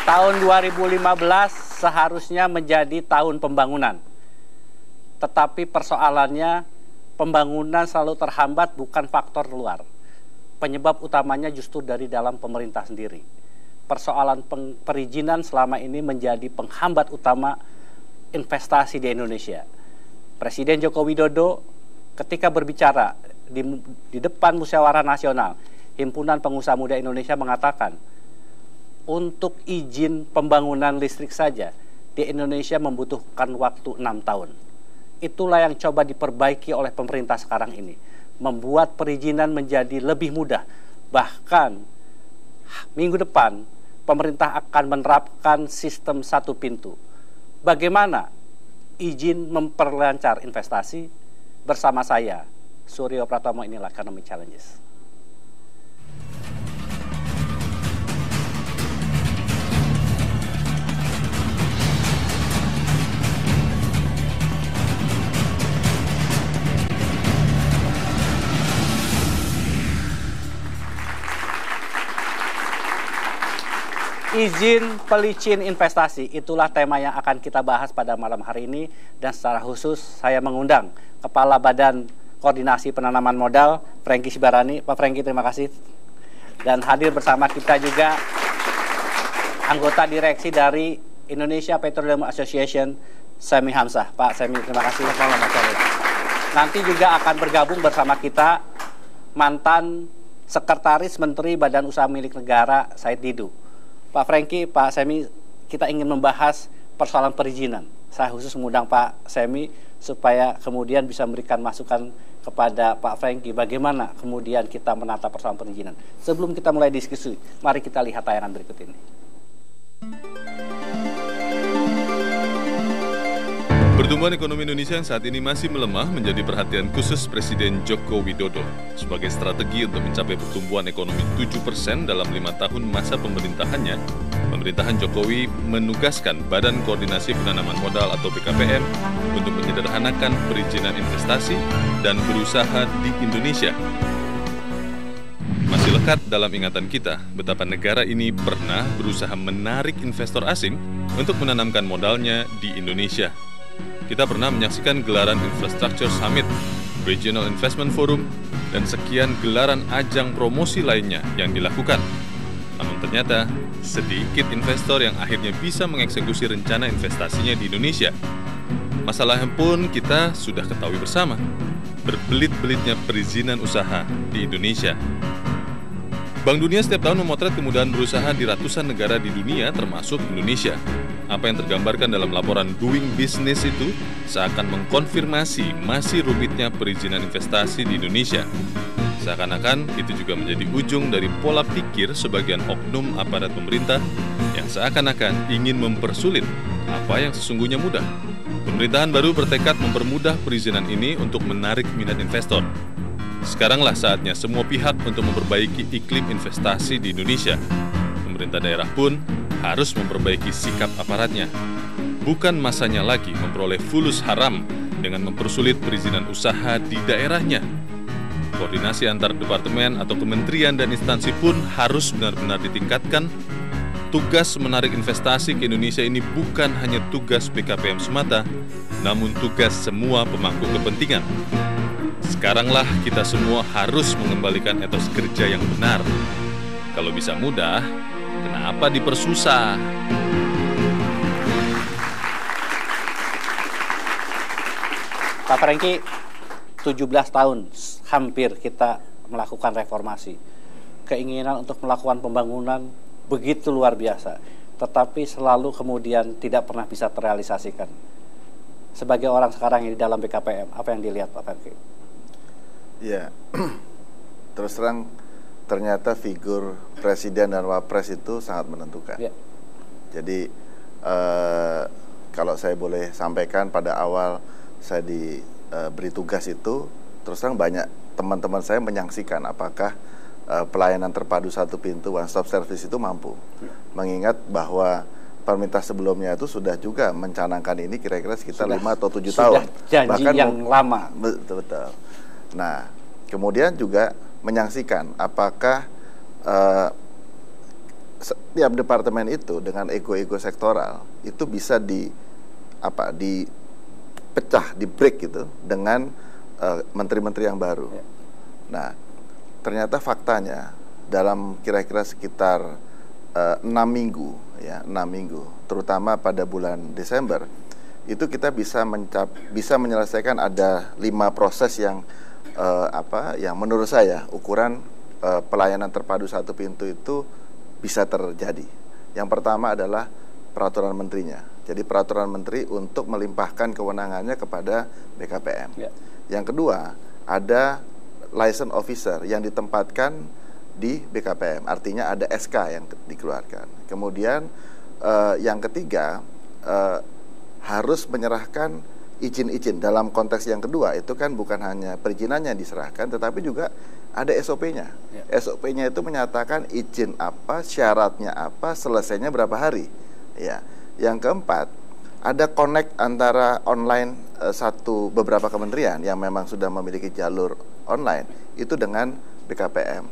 Tahun 2015 seharusnya menjadi tahun pembangunan. Tetapi persoalannya pembangunan selalu terhambat bukan faktor luar. Penyebab utamanya justru dari dalam pemerintah sendiri. Persoalan perizinan selama ini menjadi penghambat utama investasi di Indonesia. Presiden Joko Widodo ketika berbicara di depan Musyawarah Nasional, Himpunan Pengusaha Muda Indonesia mengatakan, untuk izin pembangunan listrik saja di Indonesia membutuhkan waktu 6 tahun. Itulah yang coba diperbaiki oleh pemerintah sekarang ini. Membuat perizinan menjadi lebih mudah. Bahkan minggu depan pemerintah akan menerapkan sistem satu pintu. Bagaimana izin memperlancar investasi? Bersama saya, Suryo Pratomo, inilah Economic Challenges. Izin pelicin investasi, itulah tema yang akan kita bahas pada malam hari ini. Dan secara khusus saya mengundang Kepala Badan Koordinasi Penanaman Modal, Franky Sibarani. Pak Franky, terima kasih. Dan hadir bersama kita juga anggota direksi dari Indonesia Petroleum Association, Semi Hamzah. Pak Semi, terima kasih. Nanti juga akan bergabung bersama kita mantan Sekretaris Menteri Badan Usaha Milik Negara, Said Didu. Pak Franky, Pak Semi, kita ingin membahas persoalan perizinan. Saya khusus mengundang Pak Semi supaya kemudian bisa memberikan masukan kepada Pak Franky bagaimana kemudian kita menata persoalan perizinan. Sebelum kita mulai diskusi, mari kita lihat tayangan berikut ini. Pertumbuhan ekonomi Indonesia yang saat ini masih melemah menjadi perhatian khusus Presiden Joko Widodo. Sebagai strategi untuk mencapai pertumbuhan ekonomi 7% dalam 5 tahun masa pemerintahannya, pemerintahan Jokowi menugaskan Badan Koordinasi Penanaman Modal atau BKPM untuk menyederhanakan perizinan investasi dan berusaha di Indonesia. Masih lekat dalam ingatan kita betapa negara ini pernah berusaha menarik investor asing untuk menanamkan modalnya di Indonesia. Kita pernah menyaksikan gelaran Infrastructure Summit, Regional Investment Forum, dan sekian gelaran ajang promosi lainnya yang dilakukan. Namun ternyata, sedikit investor yang akhirnya bisa mengeksekusi rencana investasinya di Indonesia. Masalahnya pun kita sudah ketahui bersama, berbelit-belitnya perizinan usaha di Indonesia. Bank Dunia setiap tahun memotret kemudahan berusaha di ratusan negara di dunia termasuk Indonesia. Apa yang tergambarkan dalam laporan Doing Business itu seakan mengkonfirmasi masih rumitnya perizinan investasi di Indonesia. Seakan-akan itu juga menjadi ujung dari pola pikir sebagian oknum aparat pemerintah yang seakan-akan ingin mempersulit apa yang sesungguhnya mudah. Pemerintahan baru bertekad mempermudah perizinan ini untuk menarik minat investor. Sekaranglah saatnya semua pihak untuk memperbaiki iklim investasi di Indonesia. Pemerintah daerah pun harus memperbaiki sikap aparatnya. Bukan masanya lagi memperoleh fulus haram dengan mempersulit perizinan usaha di daerahnya. Koordinasi antar departemen atau kementerian dan instansi pun harus benar-benar ditingkatkan. Tugas menarik investasi ke Indonesia ini bukan hanya tugas BKPM semata, namun tugas semua pemangku kepentingan. Sekaranglah kita semua harus mengembalikan etos kerja yang benar. Kalau bisa mudah, kenapa dipersusah? Pak Franky, 17 tahun hampir kita melakukan reformasi. Keinginan untuk melakukan pembangunan begitu luar biasa, tetapi selalu kemudian tidak pernah bisa terrealisasikan. Sebagai orang sekarang yang di dalam BKPM, apa yang dilihat Pak Franky? Ya, terus terang ternyata figur presiden dan wapres itu sangat menentukan. Ya. Jadi kalau saya boleh sampaikan, pada awal saya diberi tugas itu, terus terang banyak teman-teman saya menyaksikan apakah pelayanan terpadu satu pintu one stop service itu mampu. Mengingat bahwa pemerintah sebelumnya itu sudah juga mencanangkan ini kira-kira sekitar 5 atau 7 tahun. Janji bahkan yang lama. Betul. Nah, kemudian juga menyaksikan apakah setiap departemen itu dengan ego-ego sektoral itu bisa dipecah, di break gitu dengan menteri-menteri yang baru. Ya. Nah, ternyata faktanya dalam kira-kira sekitar 6 minggu, ya 6 minggu, terutama pada bulan Desember, itu kita bisa menyelesaikan ada 5 proses yang yang menurut saya ukuran pelayanan terpadu satu pintu itu bisa terjadi. Yang pertama adalah peraturan menterinya. Jadi peraturan menteri untuk melimpahkan kewenangannya kepada BKPM. Ya. Yang kedua, ada license officer yang ditempatkan di BKPM, artinya ada SK yang dikeluarkan. Kemudian yang ketiga, harus menyerahkan izin-izin. Dalam konteks yang kedua itu kan bukan hanya perizinannya yang diserahkan, tetapi juga ada SOP-nya. Ya. SOP-nya itu menyatakan izin apa, syaratnya apa, selesainya berapa hari. Ya. Yang keempat, ada connect antara online beberapa kementerian yang memang sudah memiliki jalur online itu dengan BKPM.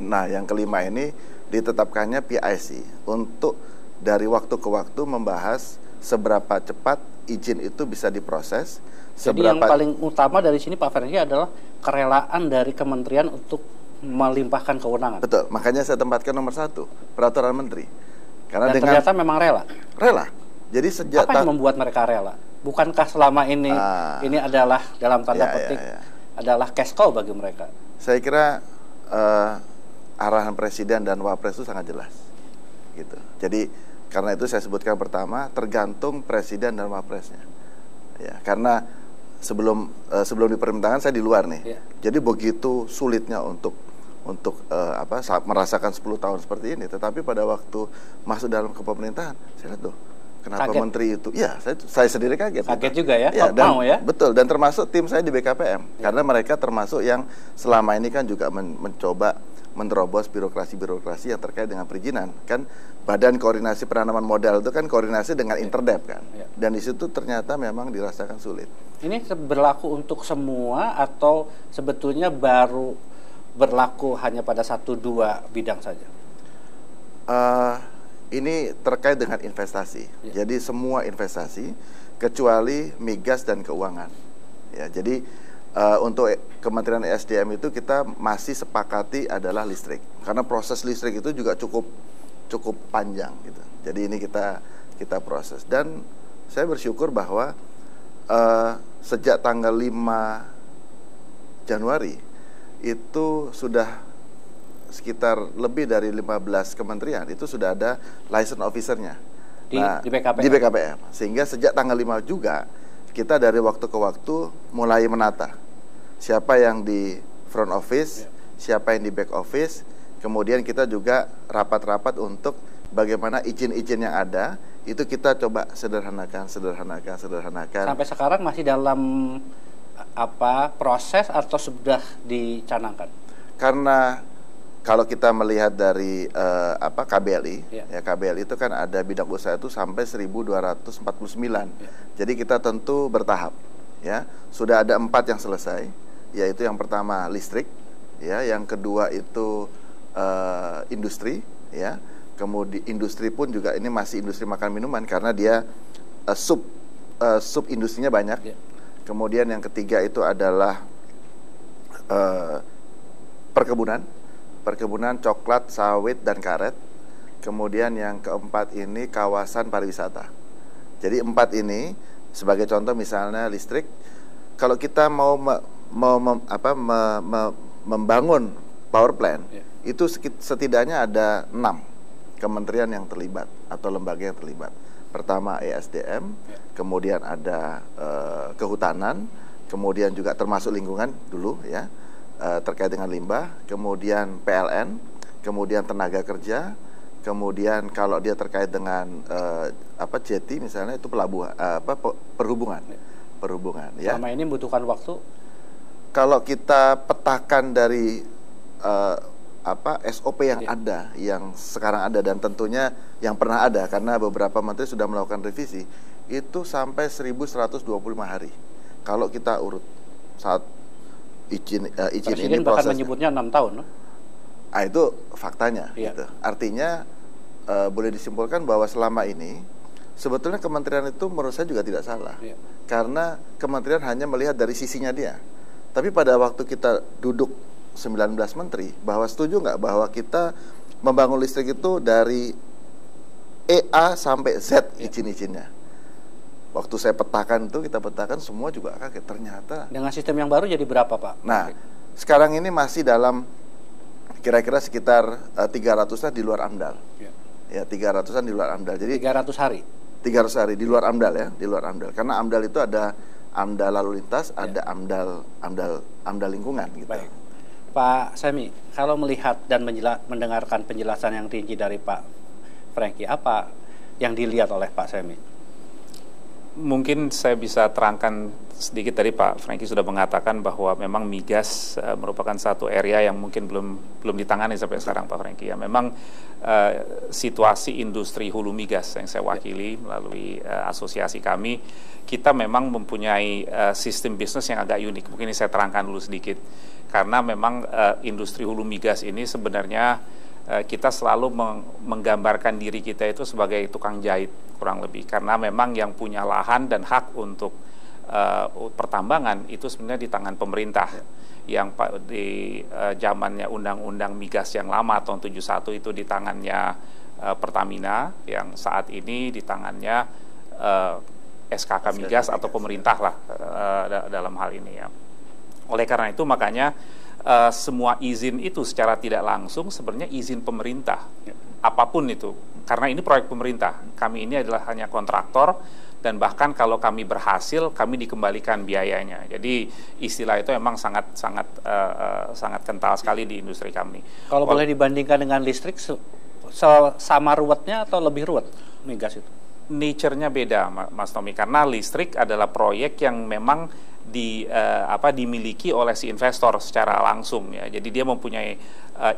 Nah, yang kelima ini ditetapkannya PIC untuk dari waktu ke waktu membahas seberapa cepat izin itu bisa diproses. Jadi yang paling utama dari sini Pak Ferry adalah kerelaan dari kementerian untuk melimpahkan kewenangan. Betul, makanya saya tempatkan nomor 1, peraturan menteri. Karena dan ternyata memang rela. Rela. Jadi sejak apa yang membuat mereka rela? Bukankah selama ini ini adalah dalam tanda petik adalah cash cow bagi mereka? Saya kira arahan presiden dan wapres itu sangat jelas, gitu. Jadi karena itu saya sebutkan pertama tergantung presiden dan wapresnya. Ya, karena sebelum diperintahkan saya di luar nih. Ya. Jadi begitu sulitnya untuk merasakan 10 tahun seperti ini, tetapi pada waktu masuk dalam kepemerintahan, saya lihat tuh kenapa kaget. Menteri itu, ya saya sendiri kaget. Kaget juga ya, mau ya. Betul, dan termasuk tim saya di BKPM, karena mereka termasuk yang selama ini kan juga mencoba menerobos birokrasi-birokrasi yang terkait dengan perizinan. Kan Badan Koordinasi Penanaman Modal itu kan koordinasi dengan Interdep kan, dan di situ ternyata memang dirasakan sulit. Ini berlaku untuk semua atau sebetulnya baru berlaku hanya pada 1-2 bidang saja? Ini terkait dengan investasi. Ya. Jadi semua investasi kecuali migas dan keuangan. Ya, jadi untuk Kementerian ESDM itu kita masih sepakati adalah listrik. Karena proses listrik itu juga cukup panjang gitu. Jadi ini kita proses, dan saya bersyukur bahwa sejak tanggal 5 Januari itu sudah sekitar lebih dari 15 kementerian itu sudah ada license officer-nya di BKPM. Sehingga sejak tanggal 5 juga kita dari waktu ke waktu mulai menata siapa yang di front office, siapa yang di back office. Kemudian kita juga rapat-rapat untuk bagaimana izin-izin yang ada itu kita coba sederhanakan. Sampai sekarang masih dalam proses atau sudah dicanangkan? Karena kalau kita melihat dari KBLI, KBLI itu kan ada bidang usaha itu sampai 1249. Jadi kita tentu bertahap. Ya, sudah ada 4 yang selesai, yaitu yang pertama listrik, ya, yang kedua itu industri, ya. Kemudian industri pun juga ini masih industri makan minuman karena dia sub industrinya banyak. Kemudian yang ketiga itu adalah perkebunan coklat, sawit, dan karet. Kemudian yang keempat ini kawasan pariwisata. Jadi 4 ini sebagai contoh misalnya listrik, kalau kita mau membangun power plant, itu setidaknya ada 6 kementerian yang terlibat atau lembaga yang terlibat. Pertama ESDM, kemudian ada kehutanan, kemudian juga termasuk lingkungan dulu ya, terkait dengan limbah, kemudian PLN, kemudian tenaga kerja, kemudian kalau dia terkait dengan JETI misalnya itu perhubungan. Ya. Selama ini membutuhkan waktu. Kalau kita petakan dari SOP yang ada, yang sekarang ada dan tentunya yang pernah ada karena beberapa menteri sudah melakukan revisi, itu sampai 1125 hari. Kalau kita urut saat izin Presiden ini bahkan menyebutnya 6 tahun. Ah, itu faktanya. Iya. Gitu. Artinya boleh disimpulkan bahwa selama ini sebetulnya kementerian itu menurut saya juga tidak salah. Iya. Karena kementerian hanya melihat dari sisinya dia. Tapi pada waktu kita duduk 19 menteri, bahwa setuju nggak bahwa kita membangun listrik itu dari A sampai Z izin-izinnya. Waktu saya petakan itu, kita petakan semua juga kaget. Ternyata Dengan sistem yang baru jadi berapa, Pak? nah, sekarang ini masih dalam kira-kira sekitar 300-an di luar AMDAL. Ya, 300-an di luar AMDAL. Jadi 300 hari. 300 hari di luar AMDAL ya, di luar AMDAL. Karena AMDAL itu ada AMDAL lalu lintas, ada AMDAL lingkungan gitu. Baik. Pak Semi, kalau melihat dan mendengarkan penjelasan yang rinci dari Pak Franky, apa yang dilihat oleh Pak Semi? Mungkin saya bisa terangkan sedikit. Tadi Pak Franky sudah mengatakan bahwa memang migas merupakan satu area yang mungkin belum ditangani sampai sekarang, Pak Franky. Ya, memang situasi industri hulu migas yang saya wakili melalui asosiasi kami, kita memang mempunyai sistem bisnis yang agak unik. Mungkin ini saya terangkan dulu sedikit. Karena memang industri hulu migas ini sebenarnya kita selalu menggambarkan diri kita itu sebagai tukang jahit kurang lebih, karena memang yang punya lahan dan hak untuk pertambangan itu sebenarnya di tangan pemerintah. Yang di zamannya undang-undang migas yang lama tahun 71 itu di tangannya Pertamina, yang saat ini di tangannya SKK Migas atau pemerintah lah dalam hal ini ya. Oleh karena itu makanya semua izin itu secara tidak langsung sebenarnya izin pemerintah, apapun itu, karena ini proyek pemerintah. Kami ini adalah hanya kontraktor, dan bahkan kalau kami berhasil kami dikembalikan biayanya. Jadi istilah itu memang sangat kental sekali di industri kami. Kalau boleh dibandingkan dengan listrik, sama ruwetnya atau lebih ruwet migas itu? Nature-nya beda, Mas Tommy, karena listrik adalah proyek yang memang dimiliki oleh si investor secara langsung ya. Jadi dia mempunyai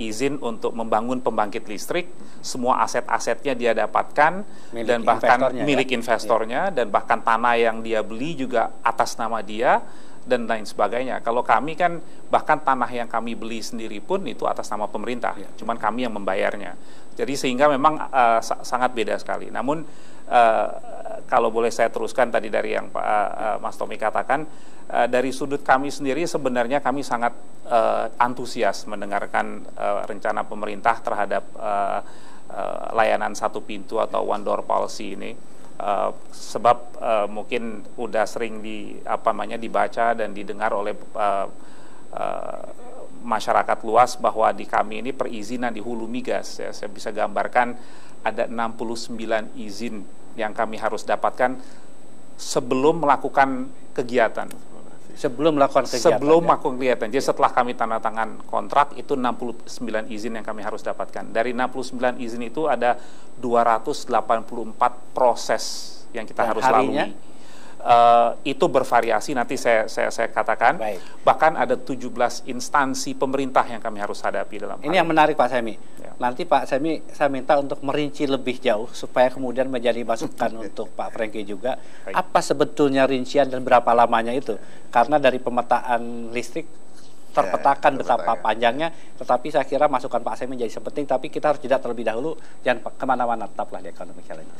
izin untuk membangun pembangkit listrik, semua aset-asetnya dia dapatkan milik dan bahkan milik investornya, dan bahkan tanah yang dia beli juga atas nama dia dan lain sebagainya. Kalau kami kan bahkan tanah yang kami beli sendiri pun itu atas nama pemerintah, cuman kami yang membayarnya. Jadi sehingga memang sangat beda sekali. Namun kalau boleh saya teruskan tadi dari yang Mas Tommy katakan, dari sudut kami sendiri sebenarnya kami sangat antusias mendengarkan rencana pemerintah terhadap layanan satu pintu atau one door policy ini. Sebab mungkin udah sering dibaca dan didengar oleh masyarakat luas bahwa di kami ini perizinan di hulu migas ya, saya bisa gambarkan ada 69 izin yang kami harus dapatkan sebelum melakukan kegiatan. Sebelum melakukan kegiatan. Jadi setelah kami tanda tangan kontrak itu 69 izin yang kami harus dapatkan. Dari 69 izin itu ada 284 proses yang kita harus lalui. Itu bervariasi, nanti saya katakan. Baik. Bahkan ada 17 instansi pemerintah yang kami harus hadapi dalam ini yang menarik, Pak Semi. Ya. Nanti Pak Semi saya minta untuk merinci lebih jauh supaya kemudian menjadi masukan untuk Pak Franky juga. Baik. Apa sebetulnya rincian dan berapa lamanya itu? Karena dari pemetaan listrik terpetakan betapa panjangnya, tetapi saya kira masukan Pak Semi menjadi penting. Tapi kita harus jeda terlebih dahulu, jangan kemana-mana, tetaplah di Ekonomi Challenge.